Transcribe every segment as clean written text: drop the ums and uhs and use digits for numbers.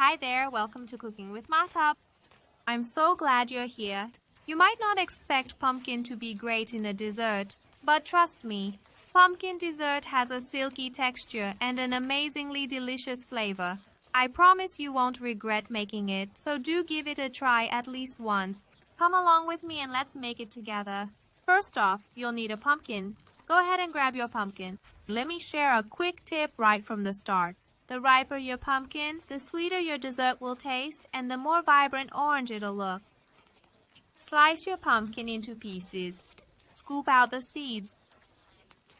Hi there, welcome to Cooking with Mahtab. I'm so glad you're here. You might not expect pumpkin to be great in a dessert, but trust me, pumpkin dessert has a silky texture and an amazingly delicious flavor. I promise you won't regret making it, so do give it a try at least once. Come along with me and let's make it together. First off, you'll need a pumpkin. Go ahead and grab your pumpkin. Let me share a quick tip right from the start. The riper your pumpkin, the sweeter your dessert will taste and the more vibrant orange it'll look. Slice your pumpkin into pieces. Scoop out the seeds.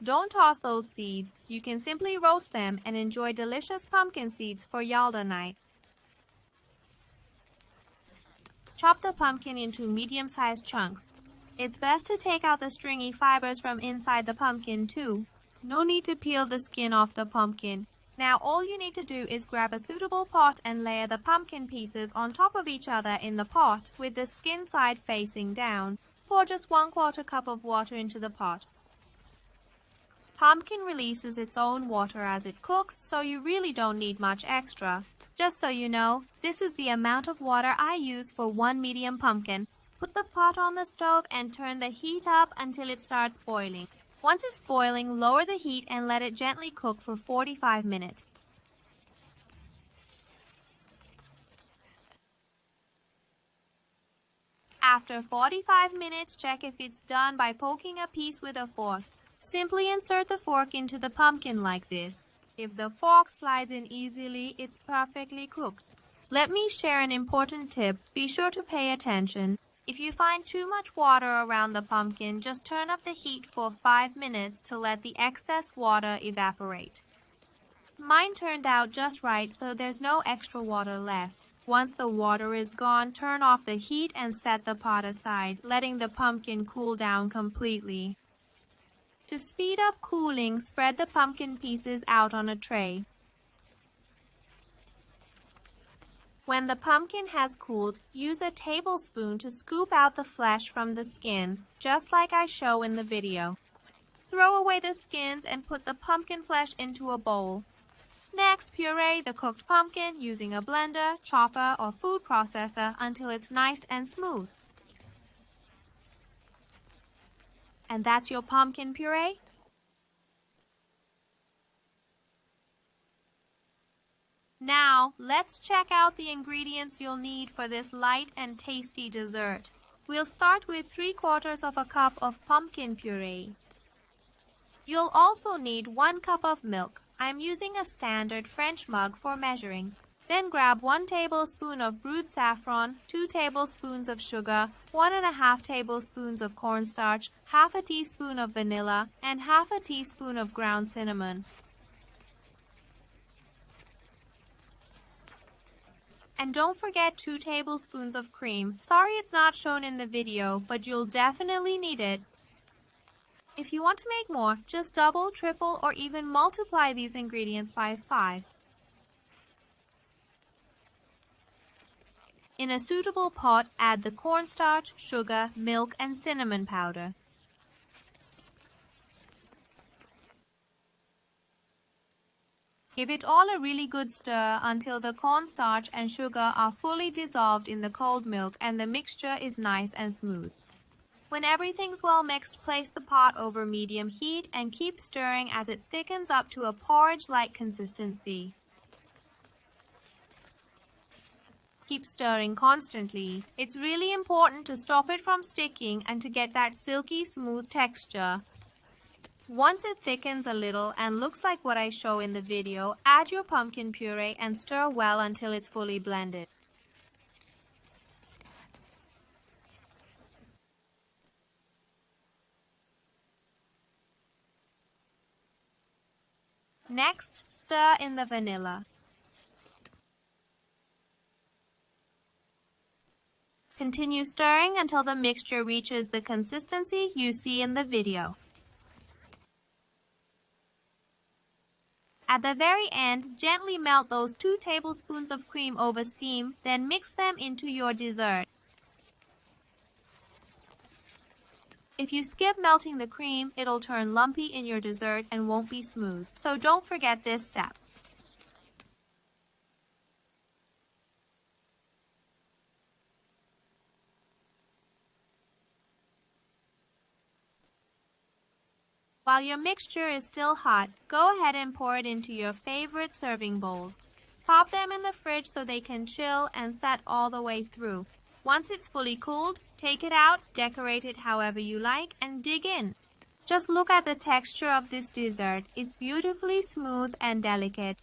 Don't toss those seeds. You can simply roast them and enjoy delicious pumpkin seeds for Yalda night. Chop the pumpkin into medium-sized chunks. It's best to take out the stringy fibers from inside the pumpkin too. No need to peel the skin off the pumpkin. Now all you need to do is grab a suitable pot and layer the pumpkin pieces on top of each other in the pot with the skin side facing down. Pour just 1/4 cup of water into the pot. Pumpkin releases its own water as it cooks, so you really don't need much extra. Just so you know, this is the amount of water I use for 1 medium pumpkin. Put the pot on the stove and turn the heat up until it starts boiling. Once it's boiling, lower the heat and let it gently cook for 45 minutes. After 45 minutes, check if it's done by poking a piece with a fork. Simply insert the fork into the pumpkin like this. If the fork slides in easily, it's perfectly cooked. Let me share an important tip. Be sure to pay attention. If you find too much water around the pumpkin, just turn up the heat for 5 minutes to let the excess water evaporate. Mine turned out just right, so there's no extra water left. Once the water is gone, turn off the heat and set the pot aside, letting the pumpkin cool down completely. To speed up cooling, spread the pumpkin pieces out on a tray. When the pumpkin has cooled, use a tablespoon to scoop out the flesh from the skin, just like I show in the video. Throw away the skins and put the pumpkin flesh into a bowl. Next, puree the cooked pumpkin using a blender, chopper, or food processor until it's nice and smooth. And that's your pumpkin puree. Now, let's check out the ingredients you'll need for this light and tasty dessert. We'll start with 3/4 cup of pumpkin puree. You'll also need 1 cup of milk. I'm using a standard French mug for measuring. Then grab 1 tablespoon of brewed saffron, 2 tablespoons of sugar, 1½ tablespoons of cornstarch, half a teaspoon of vanilla, and half a teaspoon of ground cinnamon. And don't forget 2 tablespoons of cream. Sorry it's not shown in the video, but you'll definitely need it. If you want to make more, just double, triple, or even multiply these ingredients by 5. In a suitable pot, add the cornstarch, sugar, milk, and cinnamon powder. Give it all a really good stir until the cornstarch and sugar are fully dissolved in the cold milk and the mixture is nice and smooth. When everything's well mixed, place the pot over medium heat and keep stirring as it thickens up to a porridge-like consistency. Keep stirring constantly. It's really important to stop it from sticking and to get that silky smooth texture. Once it thickens a little and looks like what I show in the video, add your pumpkin puree and stir well until it's fully blended. Next, stir in the vanilla. Continue stirring until the mixture reaches the consistency you see in the video. At the very end, gently melt those 2 tablespoons of cream over steam, then mix them into your dessert. If you skip melting the cream, it'll turn lumpy in your dessert and won't be smooth, so don't forget this step. While your mixture is still hot, go ahead and pour it into your favorite serving bowls. Pop them in the fridge so they can chill and set all the way through. Once it's fully cooled, take it out, decorate it however you like, and dig in. Just look at the texture of this dessert. It's beautifully smooth and delicate.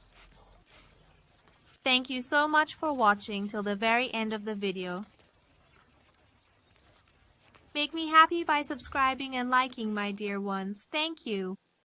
Thank you so much for watching till the very end of the video. Make me happy by subscribing and liking, my dear ones. Thank you.